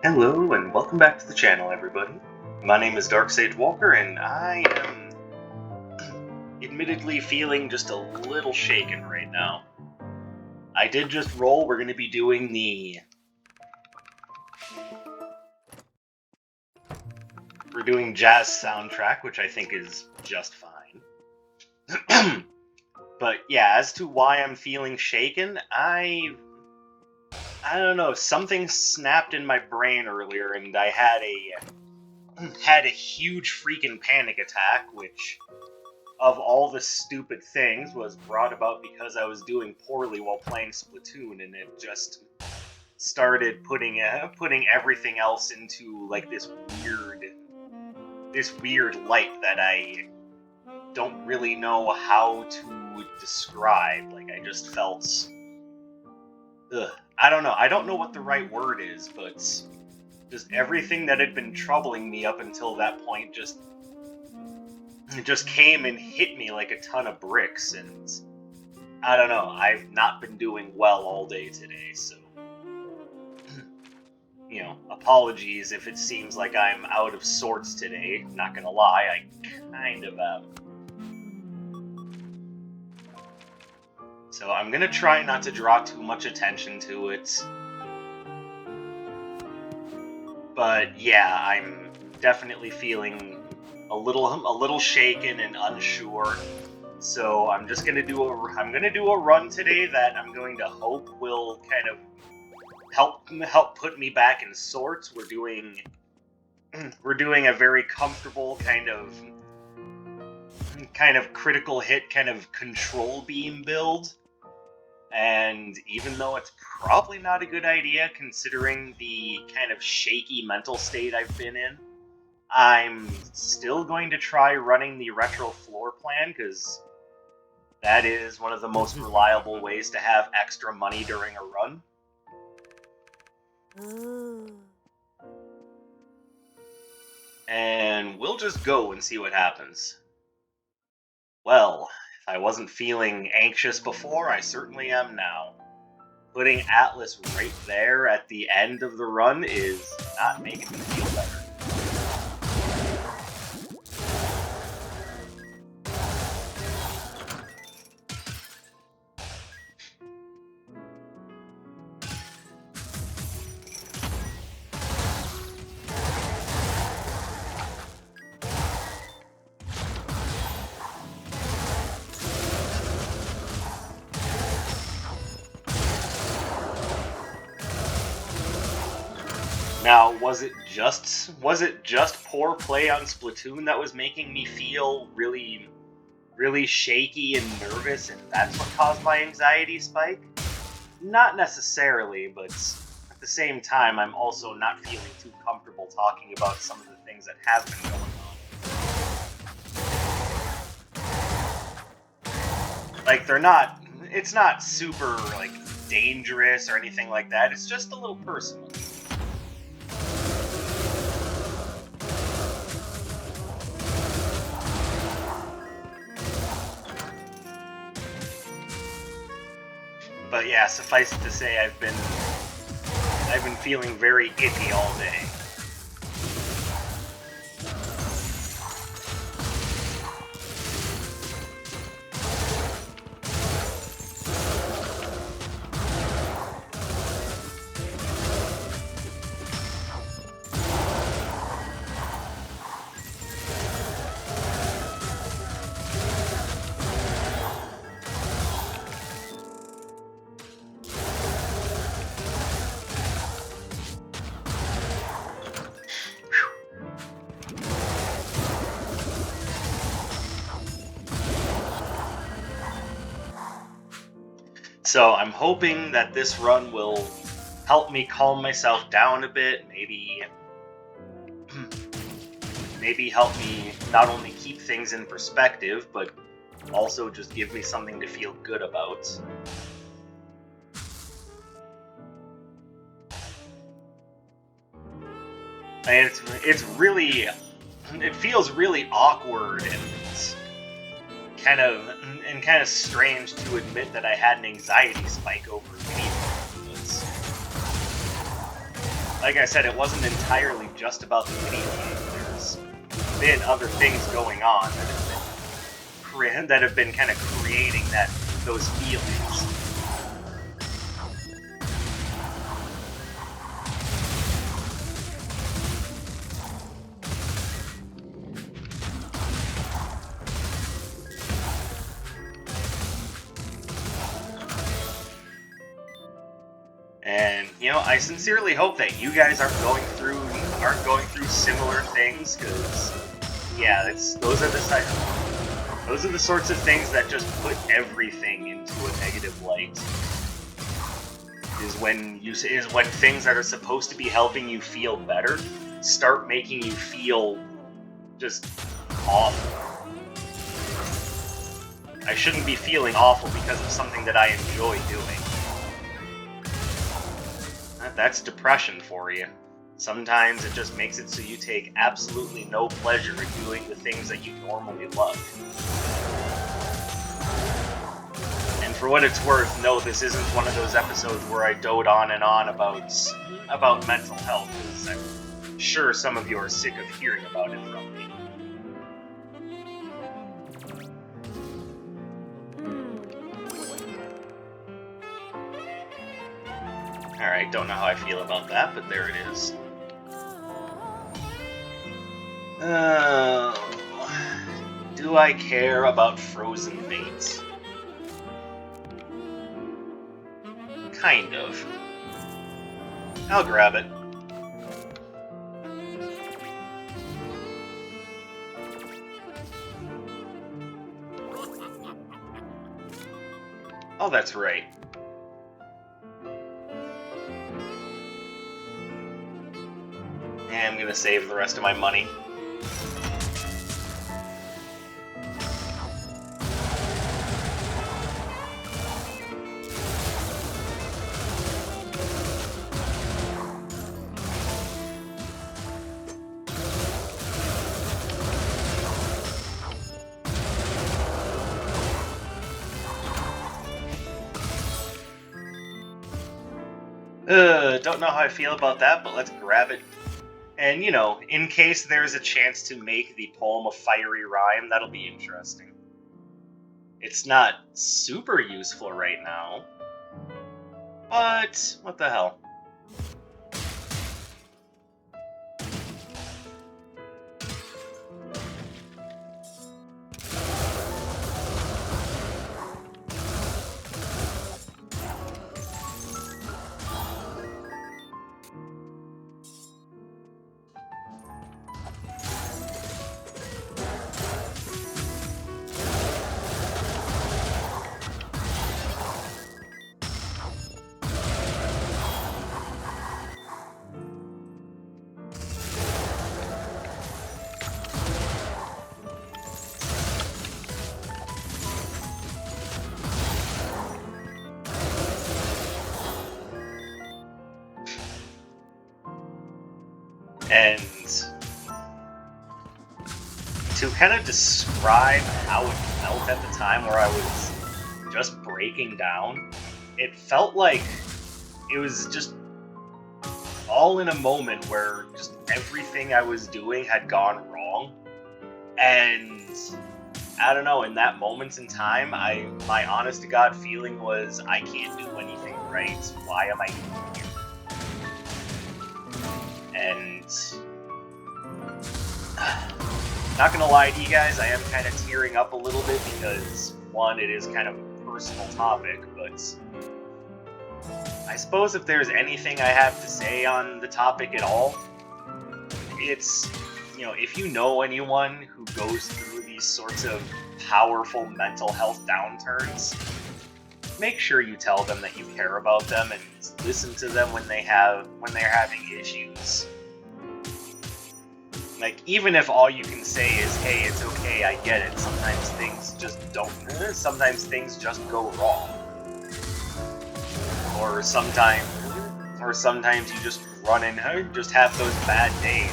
Hello and welcome back to the channel, everybody. My name is Dark Sage Walker, and I am admittedly feeling just a little shaken right now. I did just roll. We're going to be doing we're doing jazz soundtrack, which I think is just fine. But yeah, as to why I'm feeling shaken, I don't know. Something snapped in my brain earlier, and I had a huge freaking panic attack, which, of all the stupid things, was brought about because I was doing poorly while playing Splatoon, and it just started putting everything else into like this weird light that I don't really know how to describe. Like, I just felt, I don't know. I don't know what the right word is, but just everything that had been troubling me up until that point just came and hit me like a ton of bricks, and I don't know, I've not been doing well all day today, so, apologies if it seems like I'm out of sorts today. Not gonna lie, I kind of am. So I'm gonna try not to draw too much attention to it. But yeah, I'm definitely feeling a little shaken and unsure. So I'm just gonna do a run today that I'm going to hope will kind of help put me back in sorts. We're doing a very comfortable kind of critical hit kind of control beam build. And even though it's probably not a good idea considering the kind of shaky mental state I've been in, I'm still going to try running the retro floor plan, because that is one of the most reliable ways to have extra money during a run. And we'll just go and see what happens. Well, if I wasn't feeling anxious before, I certainly am now. Putting Atlas right there at the end of the run is not making me feel better. Now, was it just poor play on Splatoon that was making me feel really, really shaky and nervous, and that's what caused my anxiety spike? Not necessarily, but at the same time, I'm also not feeling too comfortable talking about some of the things that have been going on. Like, it's not super, like, dangerous or anything like that, it's just a little personal. But yeah, suffice it to say, I've been feeling very icky all day. So I'm hoping that this run will help me calm myself down a bit, maybe help me not only keep things in perspective, but also just give me something to feel good about. And it feels really awkward and kind of strange to admit that I had an anxiety spike over video games. like I said, it wasn't entirely just about the video game. There's been other things going on that have been kind of creating those feelings. And I sincerely hope that you guys aren't going through similar things, because yeah, those are the sorts of things that just put everything into a negative light. Is when things that are supposed to be helping you feel better start making you feel just awful. I shouldn't be feeling awful because of something that I enjoy doing. That's depression for you. Sometimes it just makes it so you take absolutely no pleasure in doing the things that you normally love. And for what it's worth, no, this isn't one of those episodes where I dote on and on about mental health, because I'm sure some of you are sick of hearing about it from me. Alright, don't know how I feel about that, but there it is. Do I care about frozen mates? Kind of. I'll grab it. Oh, that's right. I'm gonna save the rest of my money. Don't know how I feel about that, but let's grab it. And, in case there's a chance to make the Poem of Fiery Rhyme, that'll be interesting. It's not super useful right now, but what the hell. And to kind of describe how it felt at the time where I was just breaking down, it felt like it was just all in a moment where just everything I was doing had gone wrong. And I don't know, in that moment in time, my honest to God feeling was, I can't do anything right. Why am I even here? And not gonna lie to you guys, I am kind of tearing up a little bit because, one, it is kind of a personal topic, but I suppose if there's anything I have to say on the topic at all, it's, if you know anyone who goes through these sorts of powerful mental health downturns, make sure you tell them that you care about them and listen to them when they're having issues. Like, even if all you can say is, hey, it's okay, I get it, sometimes things just go wrong. Or sometimes you just run in, just have those bad days.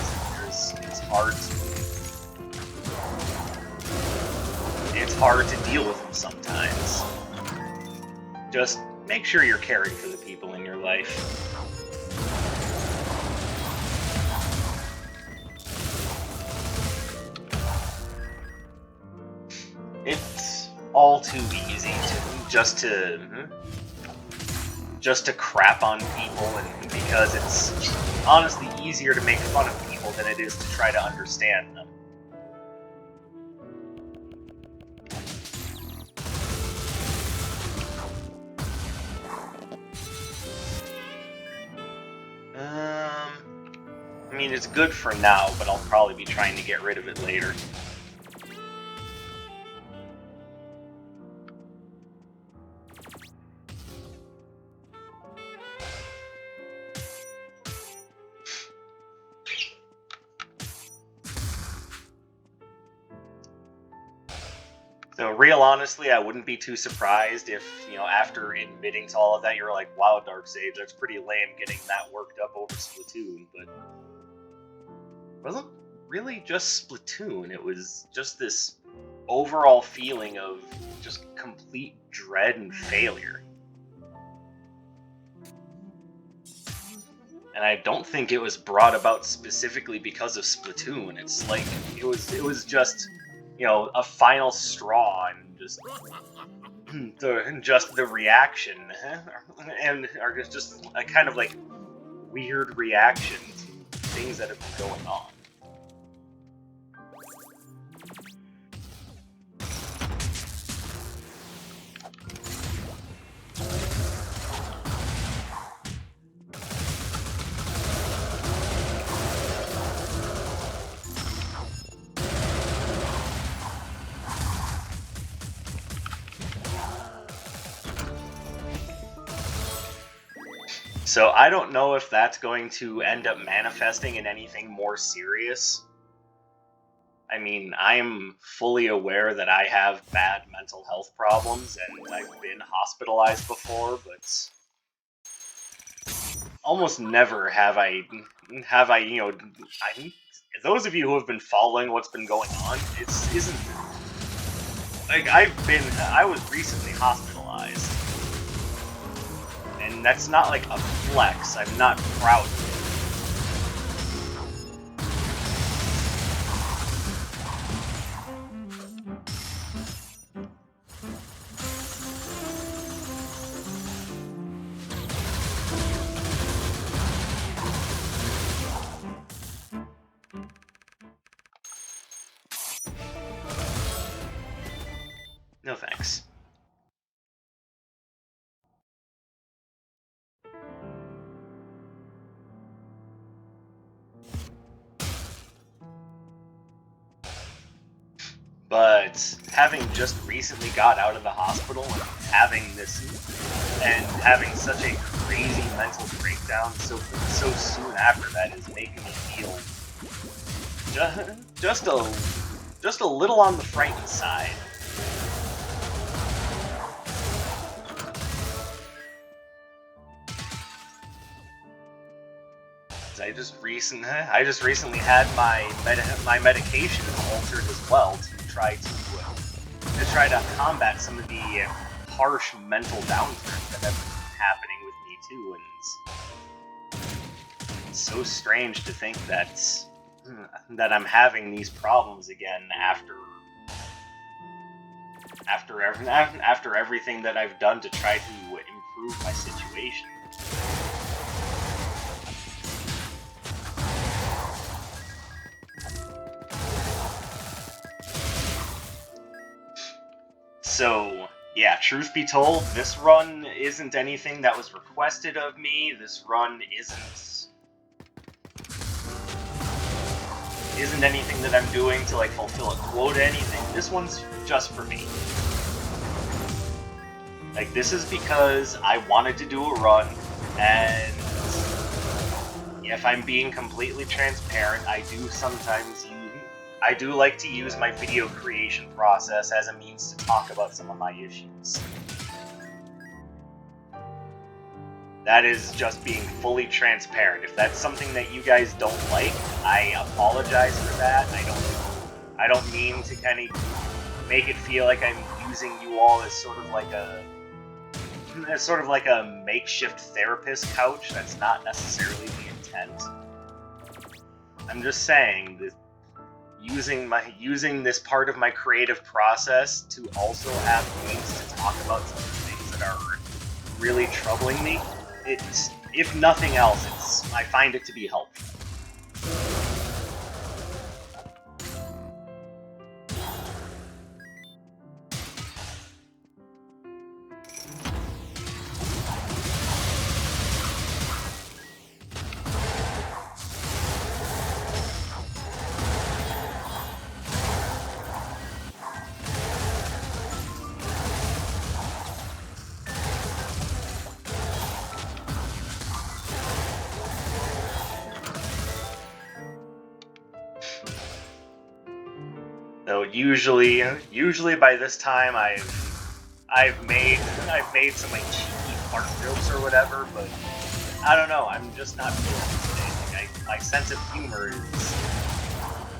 It's hard to deal with them sometimes. Just make sure you're caring for the people in your life. all too easy just to crap on people, and because it's honestly easier to make fun of people than it is to try to understand them. I mean, it's good for now, but I'll probably be trying to get rid of it later. So, real honestly, I wouldn't be too surprised if, after admitting to all of that, you're like, wow, Darksage, that's pretty lame getting that worked up over Splatoon, but it wasn't really just Splatoon, it was just this overall feeling of just complete dread and failure. And I don't think it was brought about specifically because of Splatoon. It's like, it was just, a final straw, and just the reaction, and are just a kind of like weird reaction to things that have been going on. So I don't know if that's going to end up manifesting in anything more serious. I mean, I'm fully aware that I have bad mental health problems, and I've been hospitalized before, but almost never have I, those of you who have been following what's been going on, isn't, like, I was recently hospitalized. And that's not like a flex, I'm not proud of it. No thanks. But having just recently got out of the hospital and having having such a crazy mental breakdown so soon after that is making me feel just a little on the frightened side. I just recently had my medication altered as well to try to combat some of the harsh mental downturns that have been happening with me too, and it's so strange to think that I'm having these problems again after everything that I've done to try to improve my situation. So, yeah, truth be told, this run isn't anything that was requested of me. This run isn't anything that I'm doing to, like, fulfill a quota, anything. This one's just for me. Like, this is because I wanted to do a run, and if I'm being completely transparent, I do like to use my video creation process as a means to talk about some of my issues. That is just being fully transparent. If that's something that you guys don't like, I apologize for that. I don't mean to kind of make it feel like I'm using you all as sort of like a makeshift therapist couch. That's not necessarily the intent. I'm just saying that using this part of my creative process to also have games to talk about some things that are really troubling me. It's, if nothing else, I find it to be helpful. So usually by this time I've made some like cheeky fart jokes or whatever, but I don't know. I'm just not feeling it today. Like my sense of humor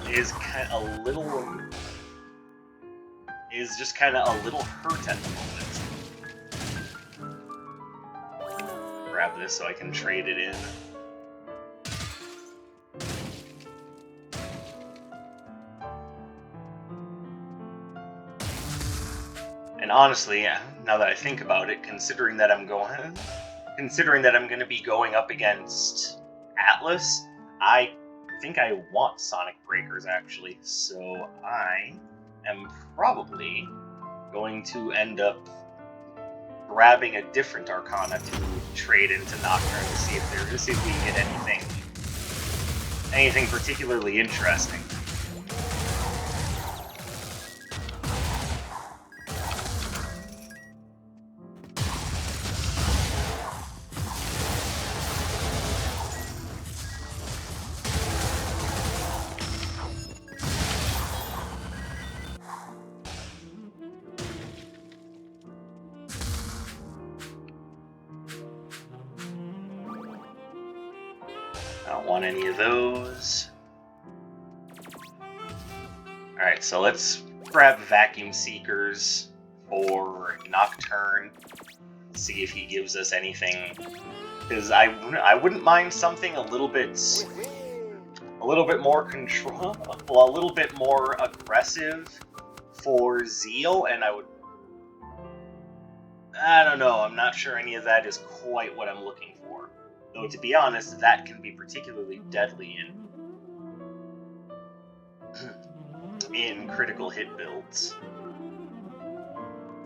is kind of a little hurt at the moment. Grab this so I can trade it in. And honestly, now that I think about it, considering that I'm going to be going up against Atlas, I think I want Sonic Breakers actually. So I am probably going to end up grabbing a different Arcana to trade into Nocturne to see if we can get anything particularly interesting. I don't want any of those. Alright, so let's grab Vacuum Seekers for Nocturne. See if he gives us anything. Because I wouldn't mind something a little bit more control, well, a little bit more aggressive for Zeal, and I don't know, I'm not sure any of that is quite what I'm looking for. Though, to be honest, that can be particularly deadly in critical hit builds.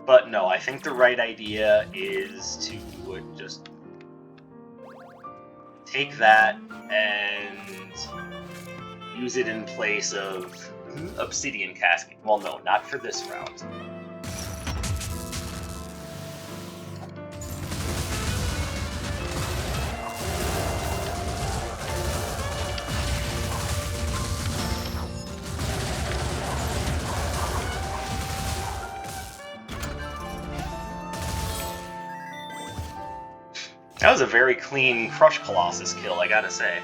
But no, I think the right idea is to just take that and use it in place of Obsidian Cascade. Well, no, not for this round. That was a very clean Crush Colossus kill, I gotta say.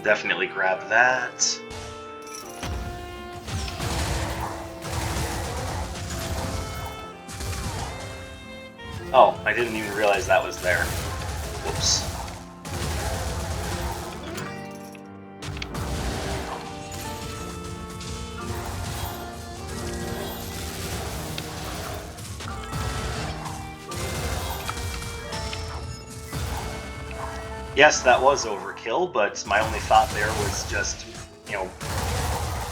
Definitely grab that. Oh, I didn't even realize that was there. Whoops. Yes, that was overkill, but my only thought there was just,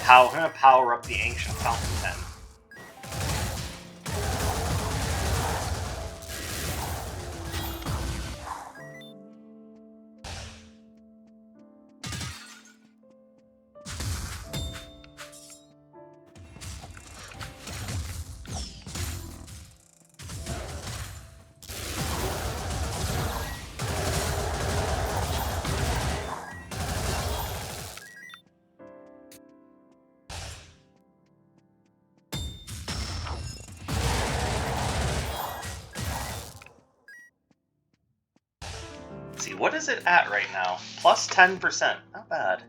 how can I power up the Ancient Fountain Pen? what is it at right now? Plus 10%. Not bad.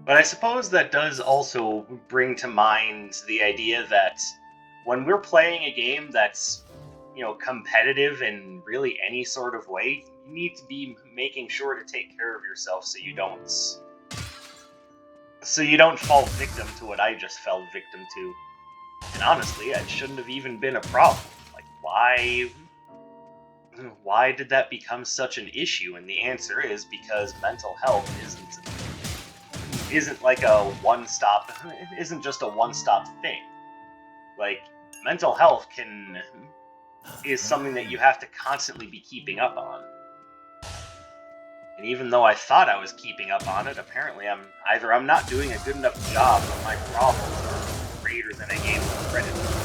But I suppose that does also bring to mind the idea that when we're playing a game that's, competitive in really any sort of way, you need to be making sure to take care of yourself so you don't fall victim to what I just fell victim to. And honestly, it shouldn't have even been a problem. Like, why did that become such an issue? And the answer is because mental health isn't like isn't just a one-stop thing. Like, mental health is something that you have to constantly be keeping up on. And even though I thought I was keeping up on it, apparently I'm not doing a good enough job, or my problems are greater than I gave them credit for.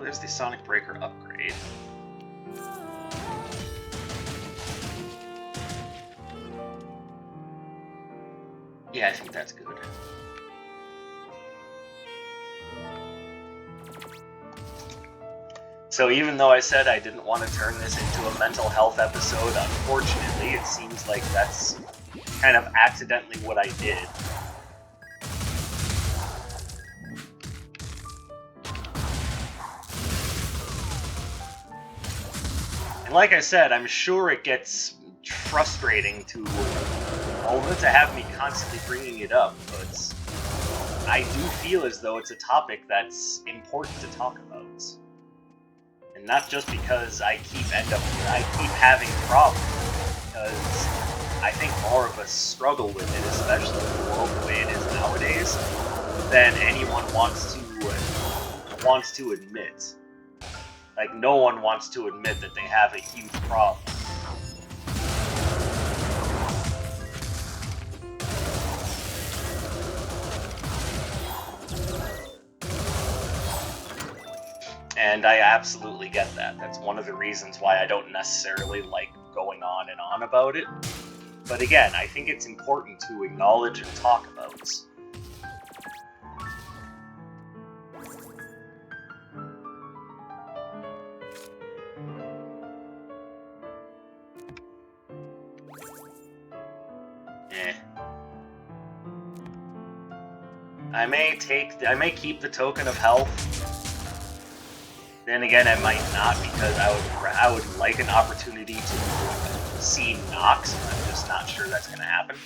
There's the Sonic Breaker upgrade. Yeah, I think that's good. So even though I said I didn't want to turn this into a mental health episode, unfortunately, it seems like that's kind of accidentally what I did. Like I said, I'm sure it gets frustrating to have me constantly bringing it up, but I do feel as though it's a topic that's important to talk about. And not just because I keep having problems, because I think more of us struggle with it, especially in the world the way it is nowadays, than anyone wants to admit. Like, no one wants to admit that they have a huge problem. And I absolutely get that. That's one of the reasons why I don't necessarily like going on and on about it. But again, I think it's important to acknowledge and talk about. I may keep the token of health. Then again, I might not, because I would like an opportunity to see Nox, and I'm just not sure that's going to happen.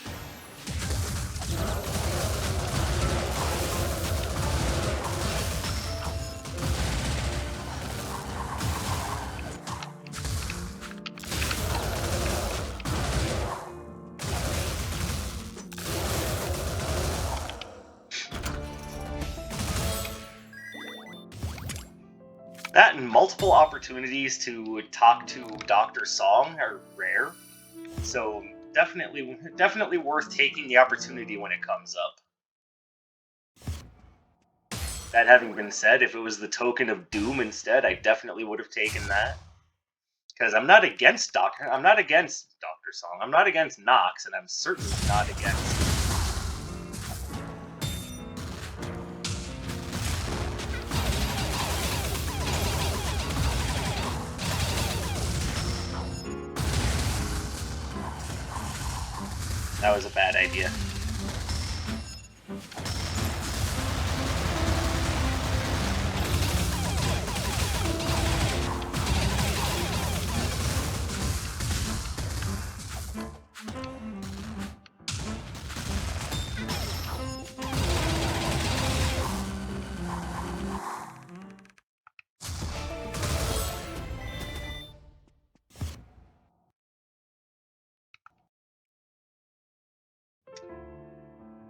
That and multiple opportunities to talk to Dr. Song are rare, so definitely worth taking the opportunity when it comes up. That having been said, if it was the Token of Doom instead, I definitely would have taken that. Because I'm not against Dr. Song, I'm not against Nox, and I'm certainly not against... That was a bad idea.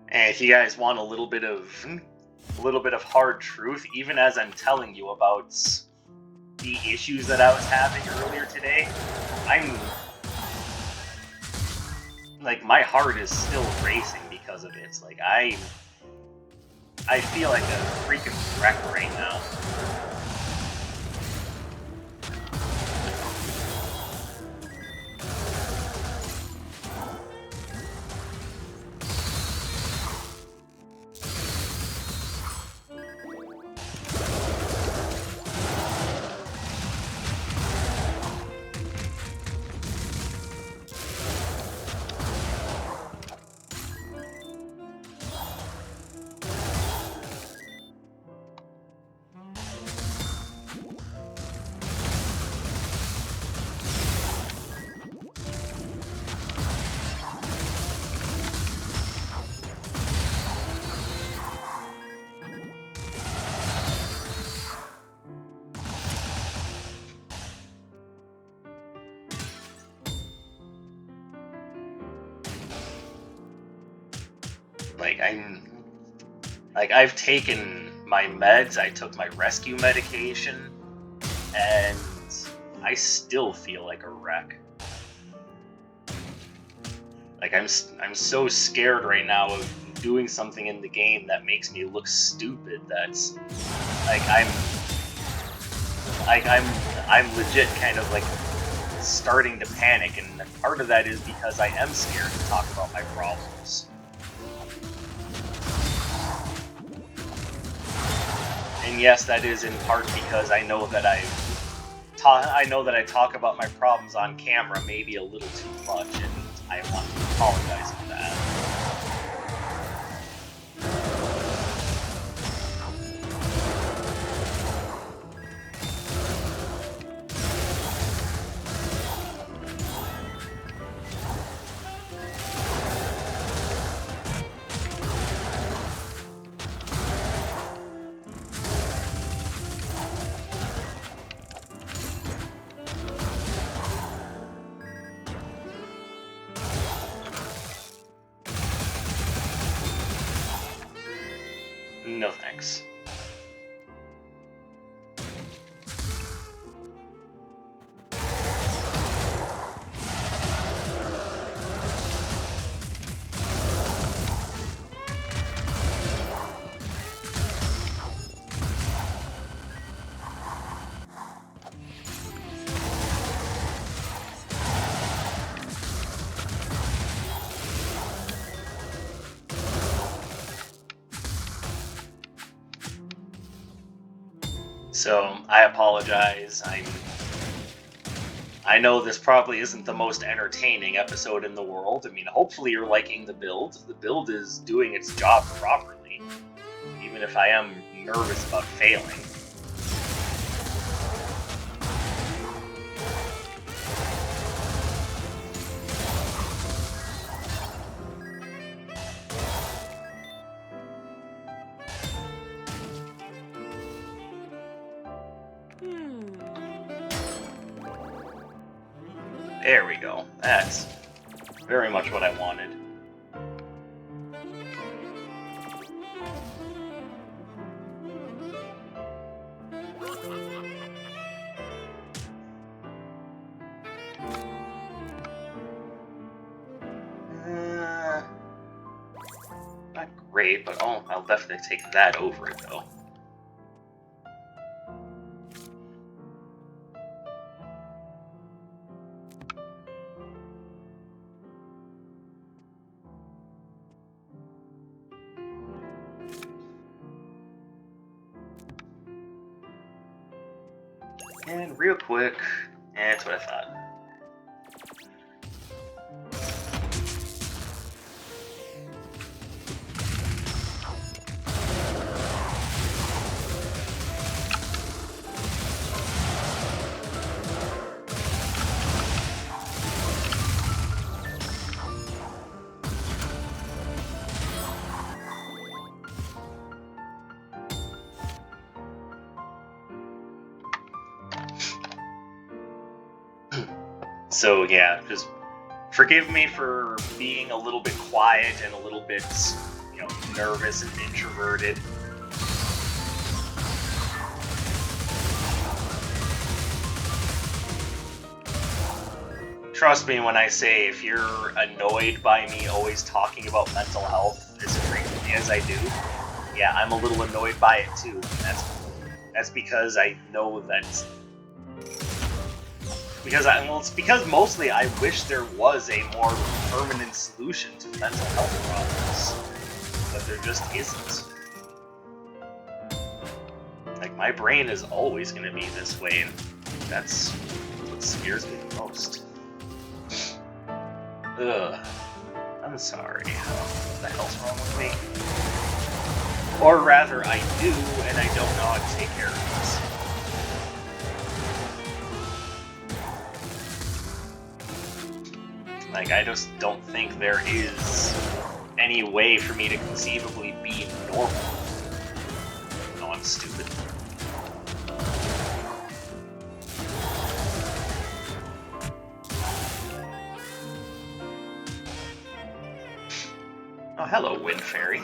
And if you guys want a little bit of hard truth, even as I'm telling you about the issues that I was having earlier today, I'm like, my heart is still racing because of it. Like, I feel like a freaking wreck right now. I've taken my meds, I took my rescue medication, and I still feel like a wreck. Like, I'm so scared right now of doing something in the game that makes me look stupid. That's like, I'm legit kind of like starting to panic, and part of that is because I am scared to talk about my problems. And yes, that is in part because I know that I talk about my problems on camera maybe a little too much, and I want to apologize for that. No thanks. So, I apologize. I know this probably isn't the most entertaining episode in the world. I mean, hopefully you're liking the build. The build is doing its job properly, even if I am nervous about failing. There we go. That's very much what I wanted. Not great, but I'll definitely take that over it, though. And real quick, that's what I thought. So yeah, just forgive me for being a little bit quiet and a little bit, nervous and introverted. Trust me when I say, if you're annoyed by me always talking about mental health as frequently as I do, yeah, I'm a little annoyed by it too. That's because I know that. It's because mostly I wish there was a more permanent solution to mental health problems, but there just isn't. Like, my brain is always going to be this way, and that's what scares me the most. Ugh. I'm sorry. What the hell's wrong with me? Or rather, I do, and I don't know how to take care of this. Like, I just don't think there is any way for me to conceivably be normal. No, I'm stupid. Oh, hello, Wind Fairy.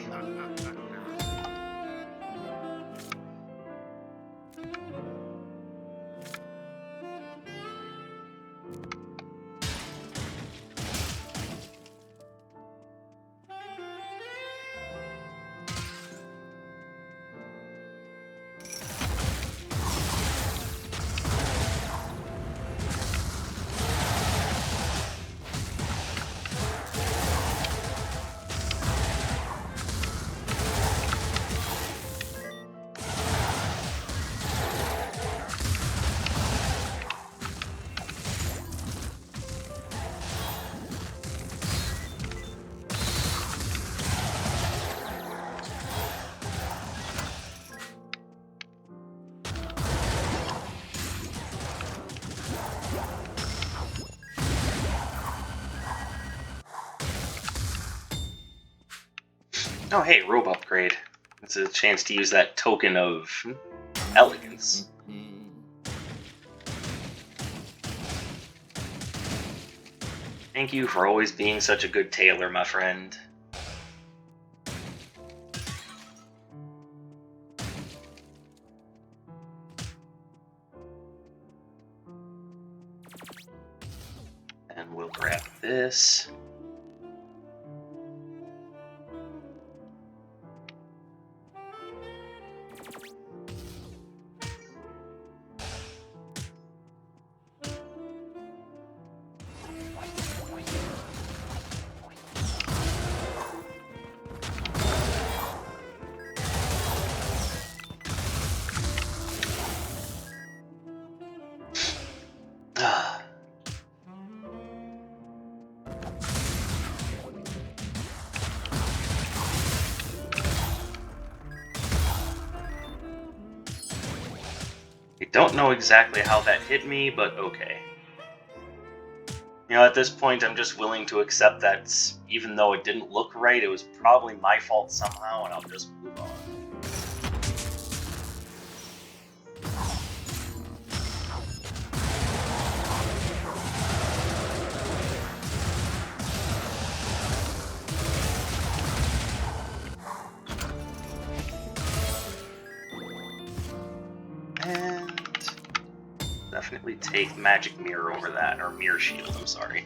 Oh, hey, robe upgrade. It's a chance to use that token of elegance. Thank you for always being such a good tailor, my friend. And we'll grab this. I don't know exactly how that hit me, but okay. You know, at this point, I'm just willing to accept that even though it didn't look right, it was probably my fault somehow, and I'll just move on. And definitely take Magic Mirror over that, or Mirror Shield, I'm sorry.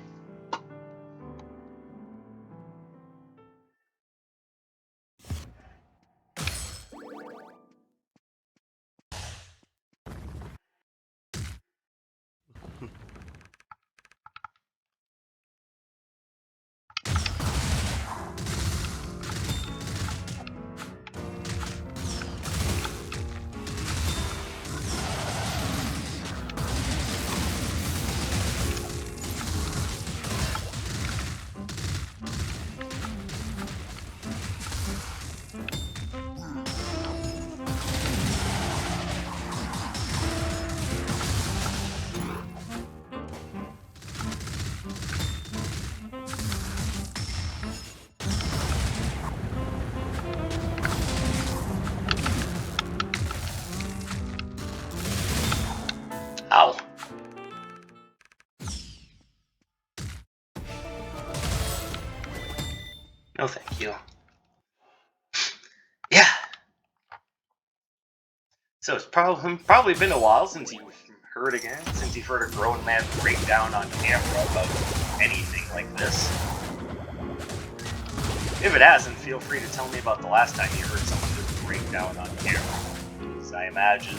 Ow. No, thank you. So it's probably been a while since you've heard again, since you've heard a grown man break down on camera about anything like this. If it hasn't, feel free to tell me about the last time you heard someone just break down on camera. Because I imagine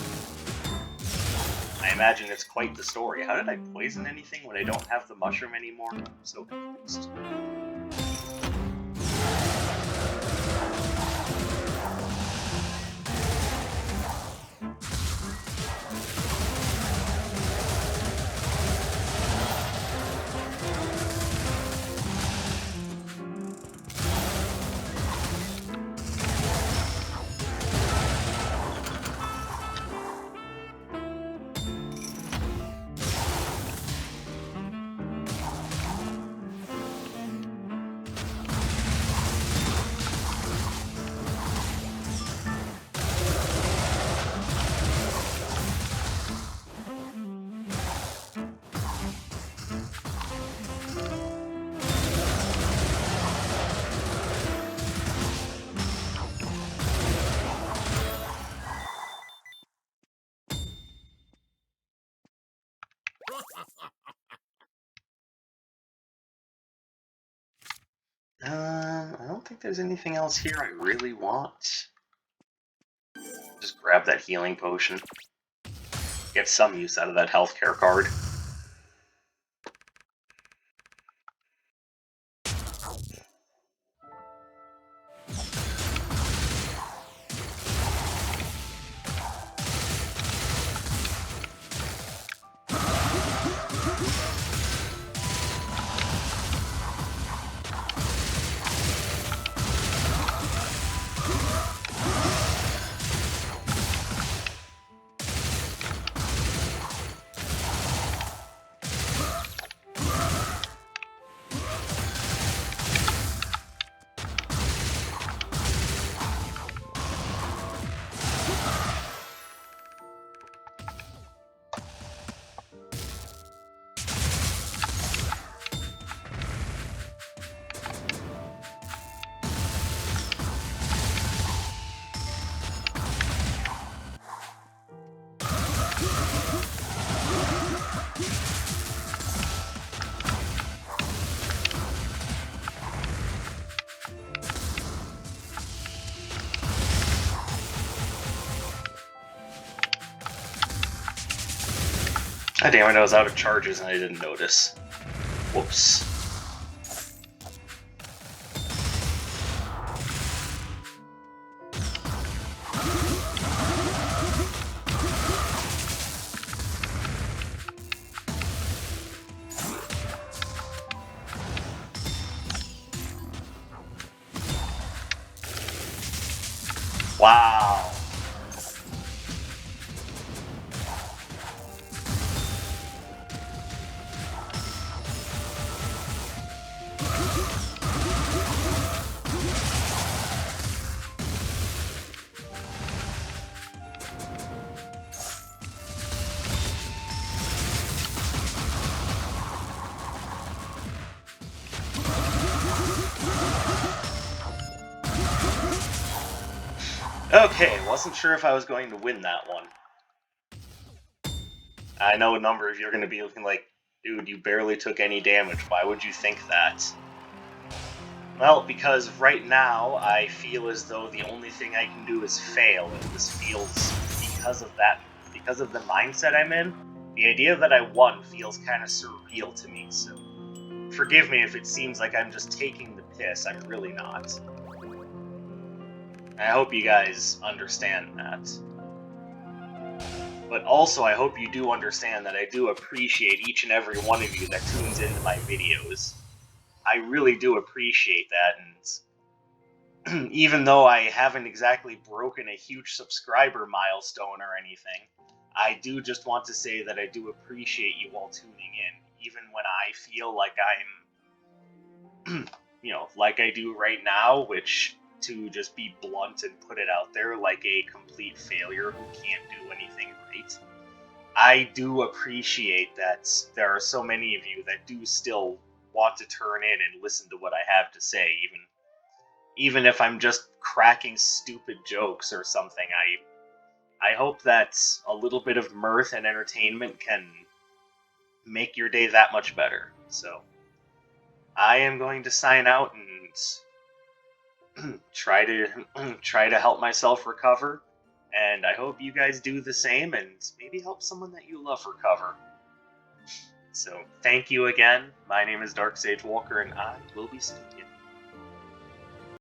it's quite the story. How did I poison anything when I don't have the mushroom anymore? I'm so confused. I don't think there's anything else here I really want. Just grab that healing potion. Get some use out of that healthcare card. Ah, damn it, I was out of charges and I didn't notice. Whoops. Wow. Okay, wasn't sure if I was going to win that one. I know a number of you are going to be looking like, dude, you barely took any damage. Why would you think that? Well, because right now I feel as though the only thing I can do is fail, and this feels, because of the mindset I'm in, the idea that I won feels kind of surreal to me, so forgive me if it seems like I'm just taking the piss. I'm really not. I hope you guys understand that. But also, I hope you do understand that I do appreciate each and every one of you that tunes into my videos. I really do appreciate that, and even though I haven't exactly broken a huge subscriber milestone or anything, I do just want to say that I do appreciate you all tuning in, even when I feel like I'm, like I do right now, which, to just be blunt and put it out there, like a complete failure who can't do anything right. I do appreciate that there are so many of you that do still want to turn in and listen to what I have to say, even if I'm just cracking stupid jokes or something. I hope that a little bit of mirth and entertainment can make your day that much better. So, I am going to sign out and try to help myself recover. And I hope you guys do the same and maybe help someone that you love recover. So, thank you again. My name is Dark Sage Walker, and I will be seeing you.